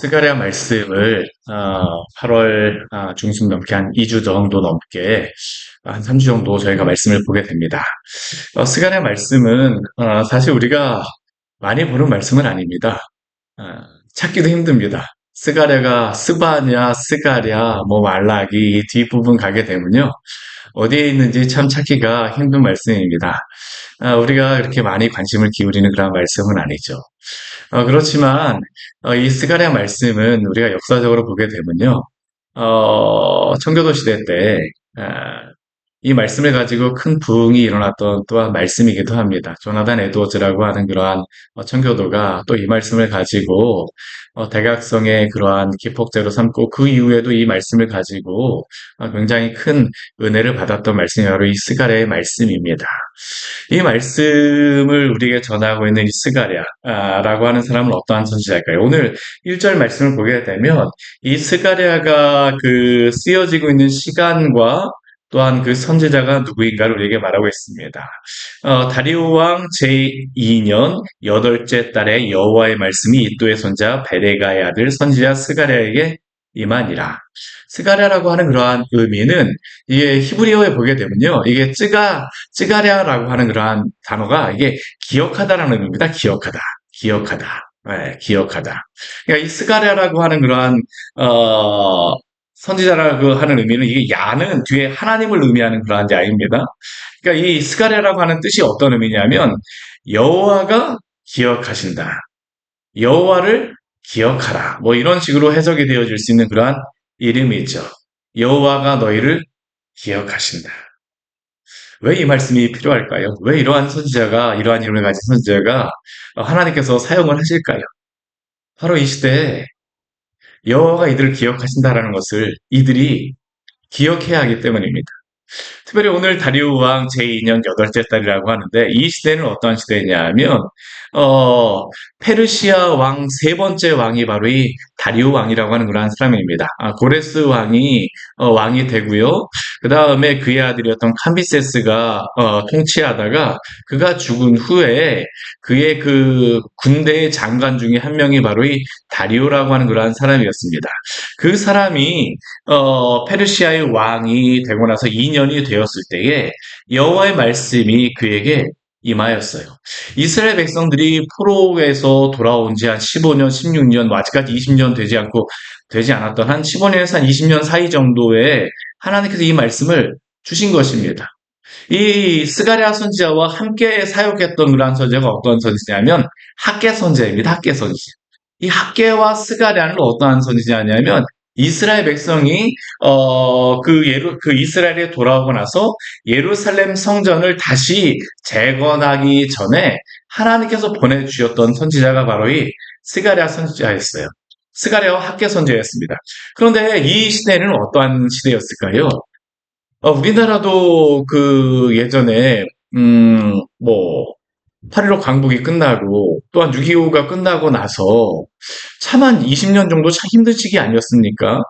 스가랴 말씀을 8월 중순 넘게 한 2주 정도 넘게 한 3주 정도 저희가 말씀을 보게 됩니다. 스가랴 말씀은 사실 우리가 많이 보는 말씀은 아닙니다. 어, 찾기도 힘듭니다. 스가랴가 스바냐, 스가랴, 뭐 말라기 이 뒷부분 가게 되면요. 어디에 있는지 참 찾기가 힘든 말씀입니다. 우리가 그렇게 많이 관심을 기울이는 그런 말씀은 아니죠. 그렇지만 이 스가랴 말씀은 우리가 역사적으로 보게 되면요. 청교도 시대 때 이 말씀을 가지고 큰 부흥이 일어났던 또한 말씀이기도 합니다. 조나단 에드워즈라고 하는 그러한 청교도가 또 이 말씀을 가지고 대각성의 그러한 기폭제로 삼고 그 이후에도 이 말씀을 가지고 굉장히 큰 은혜를 받았던 말씀이 바로 이 스가랴의 말씀입니다. 이 말씀을 우리에게 전하고 있는 이 스가랴라고 하는 사람은 어떠한 선지자일까요? 오늘 1절 말씀을 보게 되면 이 스가랴가 그 쓰여지고 있는 시간과 또한 그 선지자가 누구인가를 우리에게 말하고 있습니다. 다리오 왕 제2년 8째 달에 여호와의 말씀이 이도의 손자 베레가의 아들 선지자 스가랴에게 임하니라. 스가랴라고 하는 그러한 의미는 이게 히브리어에 보게 되면요. 이게 찌가랴라고 하는 그러한 단어가 이게 기억하다라는 의미입니다. 기억하다. 기억하다. 네, 기억하다. 그러니까 이 스가랴라고 하는 그러한 선지자라고 하는 의미는 이게 야는 뒤에 하나님을 의미하는 그러한 야입니다. 그러니까 이 스가랴라고 하는 뜻이 어떤 의미냐면 여호와가 기억하신다. 여호와를 기억하라. 뭐 이런 식으로 해석이 되어질 수 있는 그러한 이름이죠. 여호와가 너희를 기억하신다. 왜 이 말씀이 필요할까요? 왜 이러한 선지자가 이러한 이름을 가진 선지자가 하나님께서 사용을 하실까요? 바로 이 시대에 여호와가 이들을 기억하신다라는 것을 이들이 기억해야 하기 때문입니다. 특별히 오늘 다리우 왕 제2년 8째 달이라고 하는데 이 시대는 어떠한 시대냐면 페르시아 왕 세 번째 왕이 바로 이 다리우 왕이라고 하는 그러한 사람입니다. 고레스 왕이 왕이 되고요. 그 다음에 그의 아들이었던 캄비세스가 통치하다가 그가 죽은 후에 그의 그 군대의 장관 중에 한 명이 바로 이 다리오라고 하는 그러한 사람이었습니다. 그 사람이 페르시아의 왕이 되고 나서 2년이 되었을 때에 여호와의 말씀이 그에게 임하였어요. 이스라엘 백성들이 포로에서 돌아온 지 한 15년, 16년, 뭐 아직까지 20년 되지 않았던 한 15년에서 한 20년 사이 정도에 하나님께서 이 말씀을 주신 것입니다. 이 스가랴 선지자와 함께 사역했던 그러한 선지자가 어떤 선지자냐면 학계 선지자입니다. 학계 선지자. 이 학계와 스가랴는 어떠한 선지자냐면 이스라엘 백성이 그 이스라엘에 돌아오고 나서 예루살렘 성전을 다시 재건하기 전에 하나님께서 보내주셨던 선지자가 바로 이 스가랴 선지자였어요. 스가랴와 학계 선지자였습니다. 그런데 이 시대는 어떠한 시대였을까요? 우리나라도 그 예전에 뭐 8.15 강북이 끝나고 또한 6.25가 끝나고 나서 참 한 20년 정도 참 힘든 시기 아니었습니까?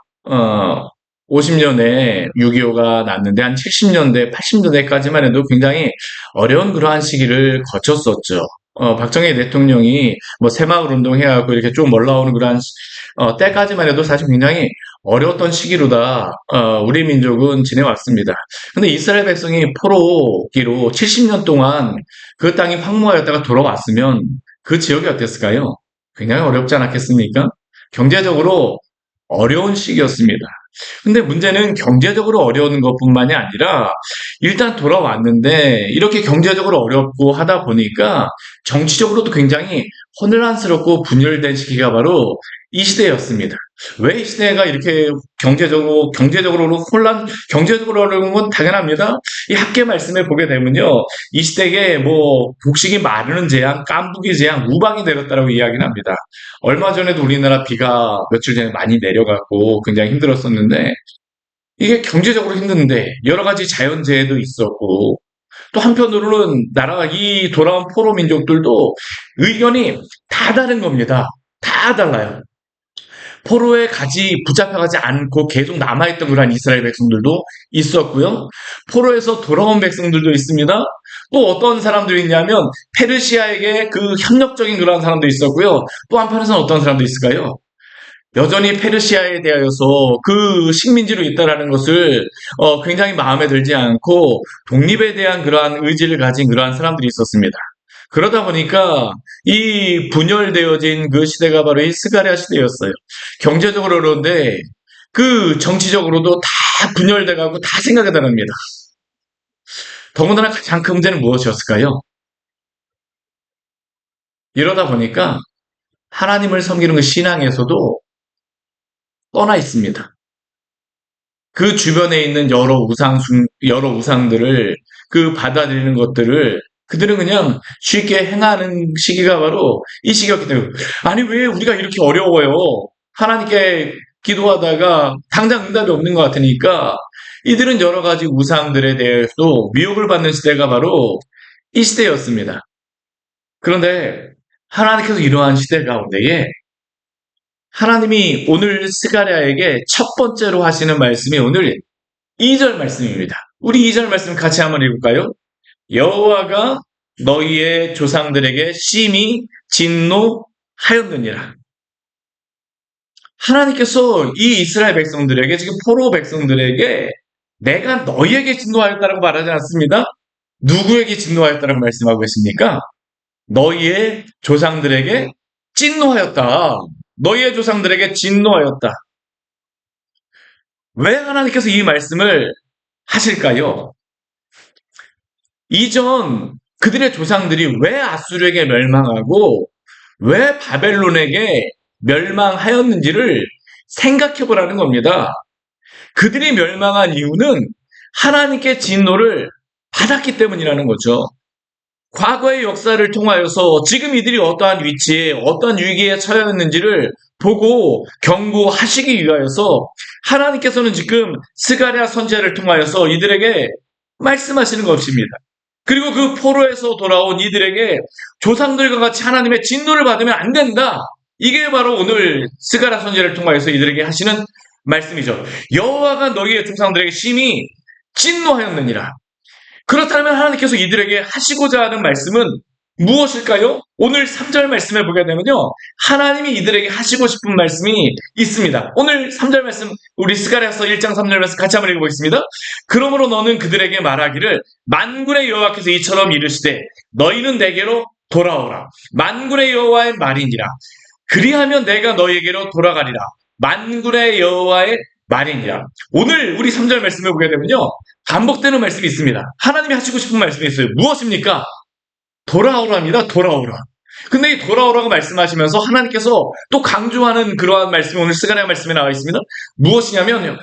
50년에 6.25가 났는데 한 70년대, 80년대까지만 해도 굉장히 어려운 그러한 시기를 거쳤었죠. 박정희 대통령이 뭐 새마을 운동 해갖고 이렇게 좀 올라오는 그러한 때까지만 해도 사실 굉장히 어려웠던 시기로다 우리 민족은 지내왔습니다. 근데 이스라엘 백성이 포로기로 70년 동안 그 땅이 황무하였다가 돌아왔으면 그 지역이 어땠을까요? 굉장히 어렵지 않았겠습니까? 경제적으로 어려운 시기였습니다. 근데 문제는 경제적으로 어려운 것뿐만이 아니라 일단 돌아왔는데 이렇게 경제적으로 어렵고 하다 보니까 정치적으로도 굉장히 혼란스럽고 분열된 시기가 바로 이 시대였습니다. 왜 이 시대가 이렇게 경제적으로 어려운 건 당연합니다. 이 학계 말씀에 보게 되면요. 이 시대에 뭐 곡식이 마르는 재앙, 깐부기 재앙, 우방이 내렸다라고 이야기를 합니다. 얼마 전에도 우리나라 비가 며칠 전에 많이 내려갔고 굉장히 힘들었었는데 이게 경제적으로 힘든데 여러 가지 자연재해도 있었고 또 한편으로는 이 돌아온 포로 민족들도 의견이 다 다른 겁니다. 다 달라요. 포로에 붙잡혀가지 않고 계속 남아있던 그러한 이스라엘 백성들도 있었고요. 포로에서 돌아온 백성들도 있습니다. 또 어떤 사람들이 있냐면 페르시아에게 그 협력적인 그러한 사람도 있었고요. 또 한편에서는 어떤 사람도 있을까요? 여전히 페르시아에 대하여서 그 식민지로 있다라는 것을 굉장히 마음에 들지 않고 독립에 대한 그러한 의지를 가진 그러한 사람들이 있었습니다. 그러다 보니까 이 분열되어진 그 시대가 바로 이 스가랴 시대였어요. 경제적으로 그런데 그 정치적으로도 다 분열돼 가고 다 생각이 다릅니다. 더군다나 가장 큰 문제는 무엇이었을까요? 이러다 보니까 하나님을 섬기는 그 신앙에서도 떠나 있습니다. 그 주변에 있는 여러 우상들을 그 받아들이는 것들을 그들은 그냥 쉽게 행하는 시기가 바로 이 시기였기 때문에 아니 왜 우리가 이렇게 어려워요? 하나님께 기도하다가 당장 응답이 없는 것 같으니까 이들은 여러 가지 우상들에 대해서도 미혹을 받는 시대가 바로 이 시대였습니다. 그런데 하나님께서 이러한 시대 가운데에 하나님이 오늘 스가랴에게 첫 번째로 하시는 말씀이 오늘 2절 말씀입니다. 우리 2절 말씀 같이 한번 읽을까요? 여호와가 너희의 조상들에게 심히 진노하였느니라. 하나님께서 이 이스라엘 백성들에게 지금 포로 백성들에게 내가 너희에게 진노하였다라고 말하지 않습니다. 누구에게 진노하였다라고 말씀하고 계십니까? 너희의 조상들에게 진노하였다. 너희의 조상들에게 진노하였다. 왜 하나님께서 이 말씀을 하실까요? 이전 그들의 조상들이 왜 아수르에게 멸망하고 왜 바벨론에게 멸망하였는지를 생각해 보라는 겁니다. 그들이 멸망한 이유는 하나님께 진노를 받았기 때문이라는 거죠. 과거의 역사를 통하여서 지금 이들이 어떠한 위치에 어떠한 위기에 처했는지를 보고 경고하시기 위하여서 하나님께서는 지금 스가랴 선지자를 통하여서 이들에게 말씀하시는 것입니다. 그리고 그 포로에서 돌아온 이들에게 조상들과 같이 하나님의 진노를 받으면 안 된다. 이게 바로 오늘 스가랴 선지자를 통하여서 이들에게 하시는 말씀이죠. 여호와가 너희의 조상들에게 심히 진노하였느니라. 그렇다면 하나님께서 이들에게 하시고자 하는 말씀은 무엇일까요? 오늘 3절 말씀에 보게 되면요. 하나님이 이들에게 하시고 싶은 말씀이 있습니다. 오늘 3절 말씀, 우리 스가랴서 1장 3절 말씀 같이 한번 읽어보겠습니다. 그러므로 너는 그들에게 말하기를 만군의 여호와께서 이처럼 이르시되 너희는 내게로 돌아오라. 만군의 여호와의 말이니라. 그리하면 내가 너희에게로 돌아가리라. 만군의 여호와의 말이니라. 오늘 우리 3절 말씀을 보게 되면요. 반복되는 말씀이 있습니다. 하나님이 하시고 싶은 말씀이 있어요. 무엇입니까? 돌아오랍니다. 돌아오라. 근데 이 돌아오라고 말씀하시면서 하나님께서 또 강조하는 그러한 말씀이 오늘 스가랴 말씀에 나와 있습니다. 무엇이냐면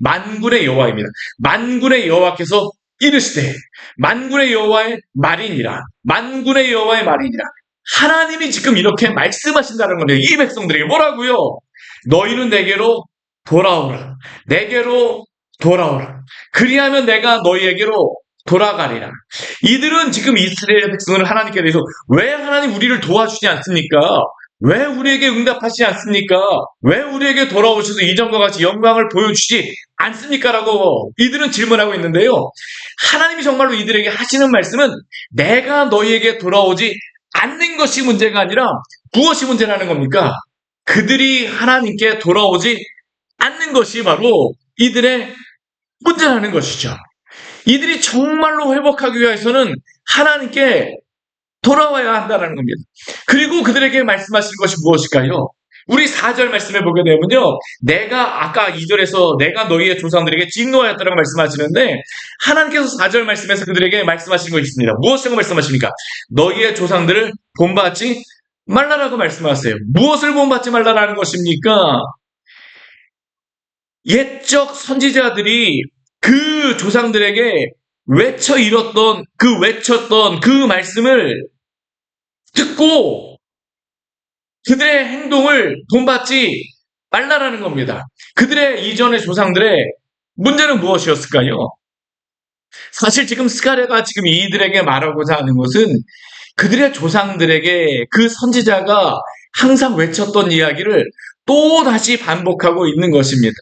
만군의 여호와입니다. 만군의 여호와께서 이르시되 만군의 여호와의 말이니라. 만군의 여호와의 말이니라. 하나님이 지금 이렇게 말씀하신다는 건데요. 이 백성들에게 뭐라고요? 너희는 내게로 돌아오라. 내게로 돌아오라. 그리하면 내가 너희에게로 돌아가리라. 이들은 지금 이스라엘 백성을 하나님께 대해서 왜 하나님 우리를 도와주지 않습니까? 왜 우리에게 응답하시지 않습니까? 왜 우리에게 돌아오셔서 이전과 같이 영광을 보여주지 않습니까? 라고 이들은 질문하고 있는데요. 하나님이 정말로 이들에게 하시는 말씀은 내가 너희에게 돌아오지 않는 것이 문제가 아니라 무엇이 문제라는 겁니까? 그들이 하나님께 돌아오지 않는 것이 바로 이들의 문제라는 것이죠. 이들이 정말로 회복하기 위해서는 하나님께 돌아와야 한다는 겁니다. 그리고 그들에게 말씀하신 것이 무엇일까요? 우리 4절 말씀에 보게 되면요. 내가 아까 2절에서 내가 너희의 조상들에게 진노하였다라고 말씀하시는데 하나님께서 4절 말씀에서 그들에게 말씀하신 것이 있습니다. 무엇이라고 말씀하십니까? 너희의 조상들을 본받지 말라라고 말씀하세요. 무엇을 본받지 말라라는 것입니까? 옛적 선지자들이 그 조상들에게 외쳤던 그 말씀을 듣고 그들의 행동을 본받지 말라라는 겁니다. 그들의 이전의 조상들의 문제는 무엇이었을까요? 사실 지금 스가랴가 지금 이들에게 말하고자 하는 것은 그들의 조상들에게 그 선지자가 항상 외쳤던 이야기를 또 다시 반복하고 있는 것입니다.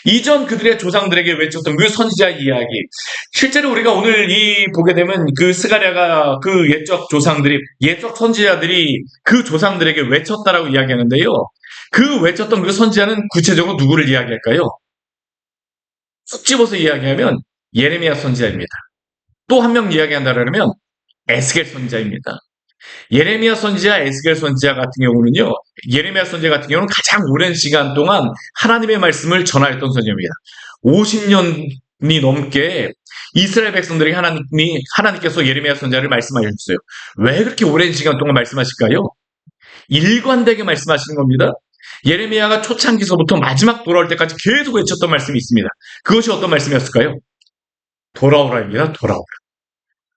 이전 그들의 조상들에게 외쳤던 그 선지자 이야기. 실제로 우리가 오늘 보게 되면 그 스가랴가 그 옛적 선지자들이 그 조상들에게 외쳤다라고 이야기하는데요. 그 외쳤던 그 선지자는 구체적으로 누구를 이야기할까요? 쑥 집어서 이야기하면 예레미야 선지자입니다. 또 한 명 이야기한다면 에스겔 선지자입니다. 예레미야 선지자, 에스겔 선지자 같은 경우는요, 예레미야 선지자 같은 경우는 가장 오랜 시간 동안 하나님의 말씀을 전하였던 선지자입니다. 50년이 넘게 이스라엘 백성들에게 하나님께서 예레미야 선지자를 말씀하셨어요. 왜 그렇게 오랜 시간 동안 말씀하실까요? 일관되게 말씀하시는 겁니다. 예레미야가 초창기서부터 마지막 돌아올 때까지 계속 외쳤던 말씀이 있습니다. 그것이 어떤 말씀이었을까요? 돌아오라입니다. 돌아오라.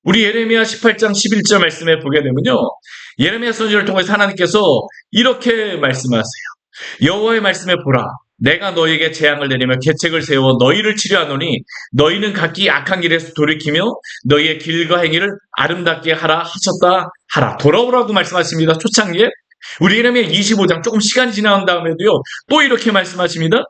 우리 예레미야 18장 11절 말씀에 보게 되면요. 예레미야 선지자를 통해서 하나님께서 이렇게 말씀하세요. 여호와의 말씀에 보라. 내가 너희에게 재앙을 내리며 계책을 세워 너희를 치료하노니 너희는 각기 악한 길에서 돌이키며 너희의 길과 행위를 아름답게 하라 하셨다 하라. 돌아오라고 말씀하십니다. 초창기에. 우리 예레미야 25장 조금 시간이 지난 다음에도요. 또 이렇게 말씀하십니다.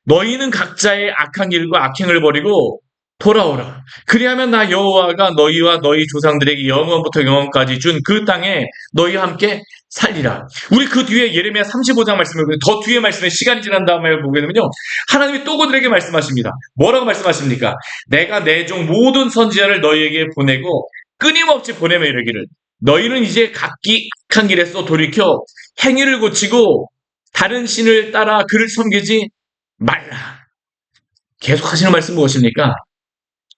너희는 각자의 악한 길과 악행을 버리고 돌아오라. 그리하면 나 여호와가 너희와 너희 조상들에게 영원부터 영원까지 준 그 땅에 너희와 함께 살리라. 우리 그 뒤에 예레미야 35장 말씀을 보면 더 뒤에 말씀에 시간이 지난 다음에 보게 되면요. 하나님이 또 그들에게 말씀하십니다. 뭐라고 말씀하십니까? 내가 내 종 모든 선지자를 너희에게 보내고 끊임없이 보내며 이르기를 너희는 이제 각기 악한 길에서 돌이켜 행위를 고치고 다른 신을 따라 그를 섬기지 말라. 계속 하시는 말씀 무엇입니까?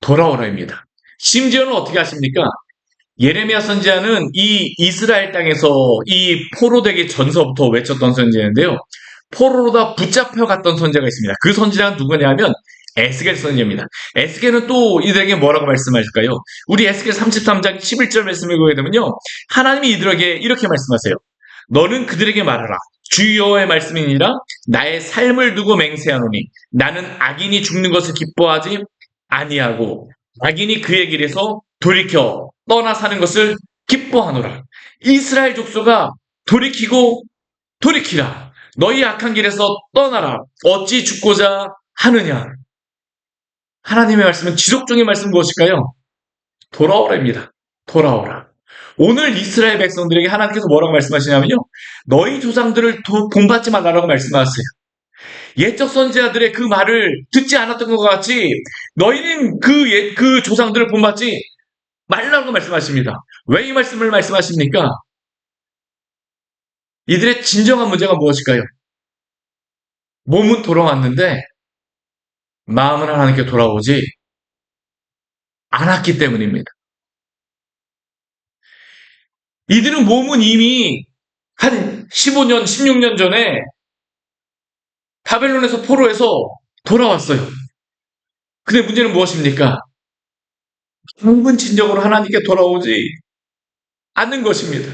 돌아오라입니다. 심지어는 어떻게 하십니까? 예레미야 선지자는 이 이스라엘 땅에서 이 포로되기 전서부터 외쳤던 선지자인데요. 포로로 다 붙잡혀갔던 선지자가 있습니다. 그 선지자는 누구냐면 에스겔 선지자입니다. 에스겔은 또 이들에게 뭐라고 말씀하실까요? 우리 에스겔 33장 11절 말씀을 보게 되면요. 하나님이 이들에게 이렇게 말씀하세요. 너는 그들에게 말하라. 주 여호와의 말씀이니라 나의 삶을 두고 맹세하노니 나는 악인이 죽는 것을 기뻐하지 아니하고 악인이 그의 길에서 돌이켜 떠나 사는 것을 기뻐하노라. 이스라엘 족속아 돌이키고 돌이키라. 너희 악한 길에서 떠나라. 어찌 죽고자 하느냐. 하나님의 말씀은 지속적인 말씀 무엇일까요? 돌아오라입니다. 돌아오라. 오늘 이스라엘 백성들에게 하나님께서 뭐라고 말씀하시냐면요. 너희 조상들을 본받지 말라라고 말씀하세요. 옛적 선지자들의 그 말을 듣지 않았던 것 같이 너희는 그 조상들을 본받지 말라고 말씀하십니다. 왜 이 말씀을 말씀하십니까? 이들의 진정한 문제가 무엇일까요? 몸은 돌아왔는데 마음은 하나님께 돌아오지 않았기 때문입니다. 이들은 몸은 이미 한 15년, 16년 전에 바벨론에서 포로해서 돌아왔어요. 근데 문제는 무엇입니까? 근본진적으로 하나님께 돌아오지 않는 것입니다.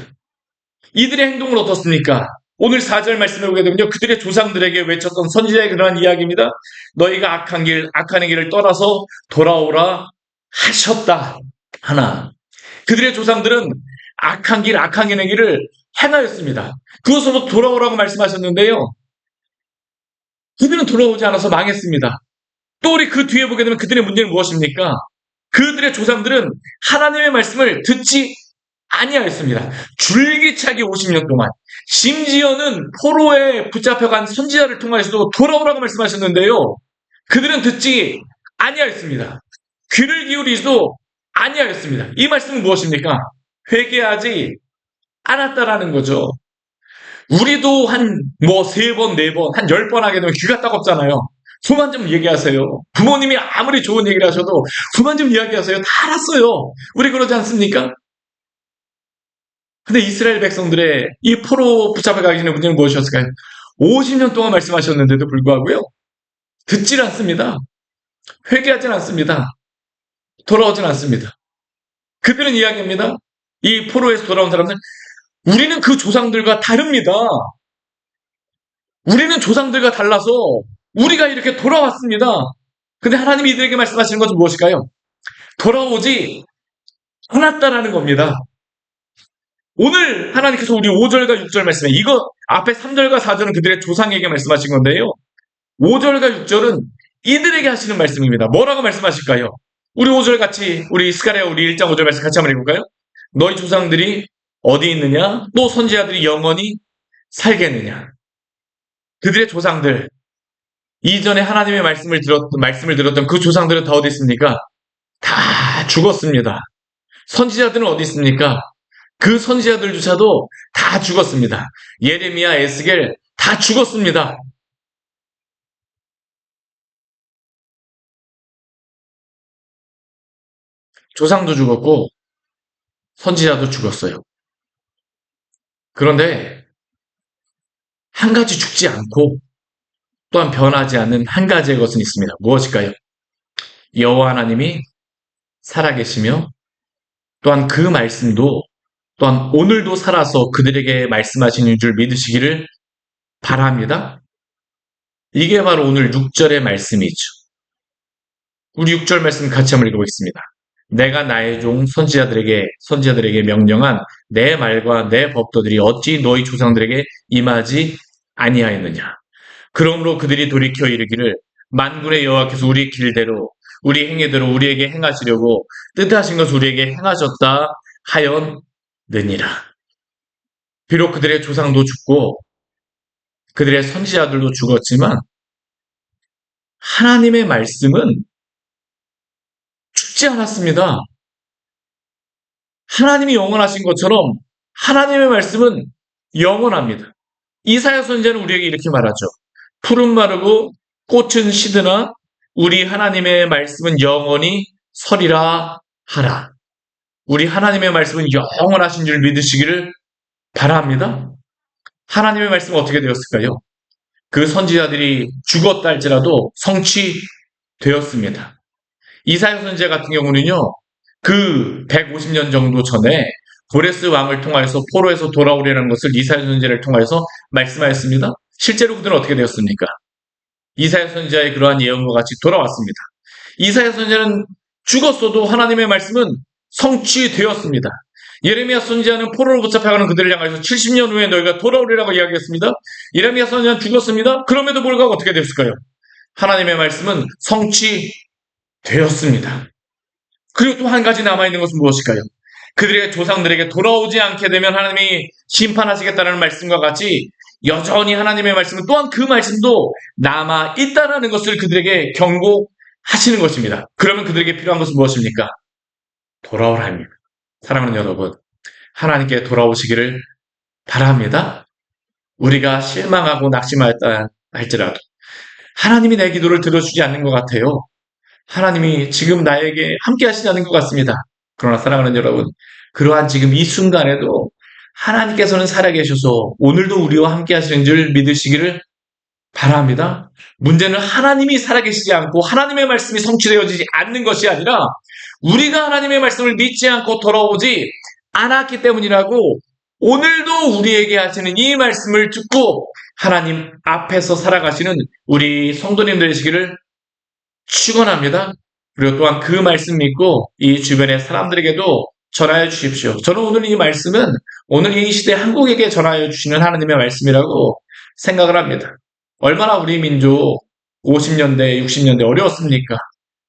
이들의 행동은 어떻습니까? 오늘 4절 말씀에 보게 되면요. 그들의 조상들에게 외쳤던 선지자의 그러한 이야기입니다. 너희가 악한 길을 떠나서 돌아오라 하셨다. 하나. 그들의 조상들은 악한 길의 길을 행하였습니다. 그것으로 돌아오라고 말씀하셨는데요. 그들은 돌아오지 않아서 망했습니다. 또 우리 그 뒤에 보게 되면 그들의 문제는 무엇입니까? 그들의 조상들은 하나님의 말씀을 듣지 아니하였습니다. 줄기차게 50년 동안. 심지어는 포로에 붙잡혀간 선지자를 통하여서도 돌아오라고 말씀하셨는데요. 그들은 듣지 아니하였습니다. 귀를 기울이지도 아니하였습니다. 이 말씀은 무엇입니까? 회개하지 않았다라는 거죠. 우리도 한 3번, 4번, 한 10번 하게 되면 귀가 따갑잖아요. 그만 좀 얘기하세요. 부모님이 아무리 좋은 얘기를 하셔도 그만 좀 이야기하세요. 다 알았어요. 우리 그러지 않습니까? 근데 이스라엘 백성들의 이 포로 붙잡혀 가기 전에 문제는 무엇이었을까요? 50년 동안 말씀하셨는데도 불구하고요. 듣질 않습니다. 회개하진 않습니다. 돌아오진 않습니다. 그들은 이야기합니다. 이 포로에서 돌아온 사람들, 우리는 그 조상들과 다릅니다. 우리는 조상들과 달라서 우리가 이렇게 돌아왔습니다. 근데 하나님이 이들에게 말씀하시는 것은 무엇일까요? 돌아오지 않았다라는 겁니다. 오늘 하나님께서 우리 5절과 6절 말씀에 이거 앞에 3절과 4절은 그들의 조상에게 말씀하신 건데요. 5절과 6절은 이들에게 하시는 말씀입니다. 뭐라고 말씀하실까요? 우리 5절 같이 우리 스가랴 우리 1장 5절 말씀 같이 한번 읽어볼까요? 너희 조상들이 어디 있느냐? 또 선지자들이 영원히 살겠느냐? 그들의 조상들, 이전에 하나님의 말씀을 들었던 그 조상들은 다 어디 있습니까? 다 죽었습니다. 선지자들은 어디 있습니까? 그 선지자들조차도 다 죽었습니다. 예레미야, 에스겔 다 죽었습니다. 조상도 죽었고 선지자도 죽었어요. 그런데 한 가지 죽지 않고 또한 변하지 않는 한 가지의 것은 있습니다. 무엇일까요? 여호와 하나님이 살아계시며 또한 그 말씀도 또한 오늘도 살아서 그들에게 말씀하시는 줄 믿으시기를 바랍니다. 이게 바로 오늘 6절의 말씀이죠. 우리 6절 말씀 같이 한번 읽어보겠습니다. 내가 나의 종 선지자들에게 명령한 내 말과 내 법도들이 어찌 너희 조상들에게 임하지 아니하였느냐. 그러므로 그들이 돌이켜 이르기를 만군의 여호와께서 우리 길대로 우리 행위대로 우리에게 행하시려고 뜻하신 것을 우리에게 행하셨다 하였느니라. 비록 그들의 조상도 죽고 그들의 선지자들도 죽었지만 하나님의 말씀은 죽지 않았습니다. 하나님이 영원하신 것처럼 하나님의 말씀은 영원합니다. 이사야 선지자는 우리에게 이렇게 말하죠. 푸른 마르고 꽃은 시드나 우리 하나님의 말씀은 영원히 서리라 하라. 우리 하나님의 말씀은 영원하신 줄 믿으시기를 바랍니다. 하나님의 말씀은 어떻게 되었을까요? 그 선지자들이 죽었다 할지라도 성취되었습니다. 이사야 선지자 같은 경우는요, 그 150년 정도 전에 고레스 왕을 통하여서 포로에서 돌아오려는 것을 이사야 선지자를 통하여서 말씀하였습니다. 실제로 그들은 어떻게 되었습니까? 이사야 선지자의 그러한 예언과 같이 돌아왔습니다. 이사야 선지자는 죽었어도 하나님의 말씀은 성취되었습니다. 예레미야 선지자는 포로로 붙잡혀가는 그들을 향해서 70년 후에 너희가 돌아오리라고 이야기했습니다. 예레미야 선지자는 죽었습니다. 그럼에도 불구하고 어떻게 됐을까요? 하나님의 말씀은 성취되었습니다. 그리고 또 한 가지 남아있는 것은 무엇일까요? 그들의 조상들에게 돌아오지 않게 되면 하나님이 심판하시겠다는 말씀과 같이 여전히 하나님의 말씀은 또한 그 말씀도 남아있다는 것을 그들에게 경고하시는 것입니다. 그러면 그들에게 필요한 것은 무엇입니까? 돌아오라 합니다. 사랑하는 여러분, 하나님께 돌아오시기를 바랍니다. 우리가 실망하고 낙심하였다 할지라도 하나님이 내 기도를 들어주지 않는 것 같아요. 하나님이 지금 나에게 함께 하시지 않는 것 같습니다. 그러나 사랑하는 여러분, 그러한 지금 이 순간에도 하나님께서는 살아계셔서 오늘도 우리와 함께 하시는 줄 믿으시기를 바랍니다. 문제는 하나님이 살아계시지 않고 하나님의 말씀이 성취되어지지 않는 것이 아니라 우리가 하나님의 말씀을 믿지 않고 돌아오지 않았기 때문이라고 오늘도 우리에게 하시는 이 말씀을 듣고 하나님 앞에서 살아가시는 우리 성도님들 되시기를 축원합니다. 그리고 또한 그 말씀 믿고 이 주변의 사람들에게도 전하여 주십시오. 저는 오늘 이 말씀은 오늘 이 시대 한국에게 전하여 주시는 하나님의 말씀이라고 생각을 합니다. 얼마나 우리 민족 50년대, 60년대 어려웠습니까?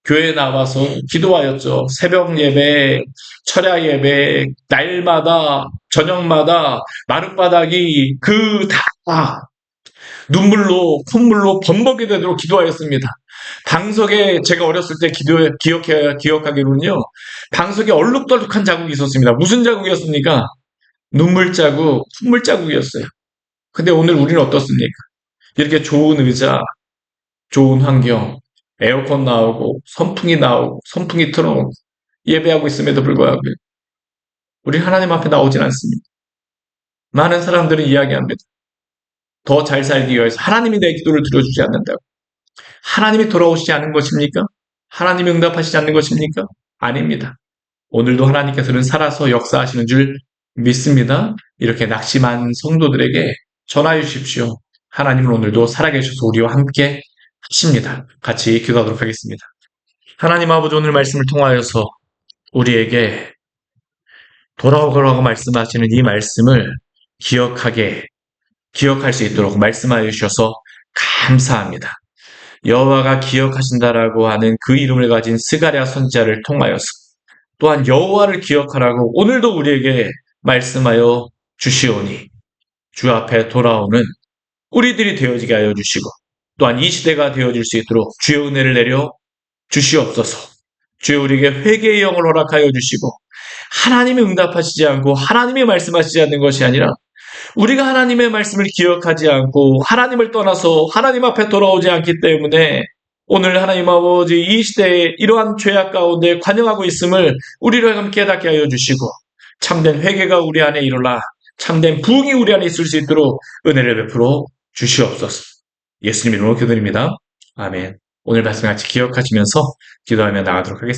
교회에 나와서 기도하였죠. 새벽 예배, 철야 예배, 날마다, 저녁마다, 마룻바닥이 다 눈물로, 콧물로 범벅이 되도록 기도하였습니다. 방석에 제가 어렸을 때 기억하기로는요, 방석에 얼룩덜룩한 자국이 있었습니다. 무슨 자국이었습니까? 눈물 자국, 콧물 자국이었어요. 근데 오늘 우리는 어떻습니까? 이렇게 좋은 의자, 좋은 환경, 에어컨 나오고, 선풍기 틀어놓고, 예배하고 있음에도 불구하고, 우리 하나님 앞에 나오진 않습니다. 많은 사람들은 이야기합니다. 더 잘 살기 위해서 하나님이 내 기도를 들어주지 않는다고. 하나님이 돌아오시지 않은 것입니까? 하나님이 응답하시지 않는 것입니까? 아닙니다. 오늘도 하나님께서는 살아서 역사하시는 줄 믿습니다. 이렇게 낙심한 성도들에게 전하여 주십시오. 하나님은 오늘도 살아계셔서 우리와 함께 하십니다. 같이 기도하도록 하겠습니다. 하나님 아버지, 오늘 말씀을 통하여서 우리에게 돌아오라고 말씀하시는 이 말씀을 기억할 수 있도록 말씀하여 주셔서 감사합니다. 여호와가 기억하신다라고 하는 그 이름을 가진 스가랴 선지자를 통하여서 또한 여호와를 기억하라고 오늘도 우리에게 말씀하여 주시오니 주 앞에 돌아오는 우리들이 되어지게 하여 주시고 또한 이 시대가 되어질 수 있도록 주의 은혜를 내려 주시옵소서. 주여 우리에게 회개의 영을 허락하여 주시고 하나님이 응답하시지 않고 하나님이 말씀하시지 않는 것이 아니라 우리가 하나님의 말씀을 기억하지 않고 하나님을 떠나서 하나님 앞에 돌아오지 않기 때문에 오늘 하나님 아버지 이 시대에 이러한 죄악 가운데 관영하고 있음을 우리를 함께 깨닫게 하여 주시고 참된 회개가 우리 안에 일어나 참된 부흥이 우리 안에 있을 수 있도록 은혜를 베풀어 주시옵소서. 예수님 이름으로 기도드립니다. 아멘. 오늘 말씀 같이 기억하시면서 기도하며 나가도록 하겠습니다.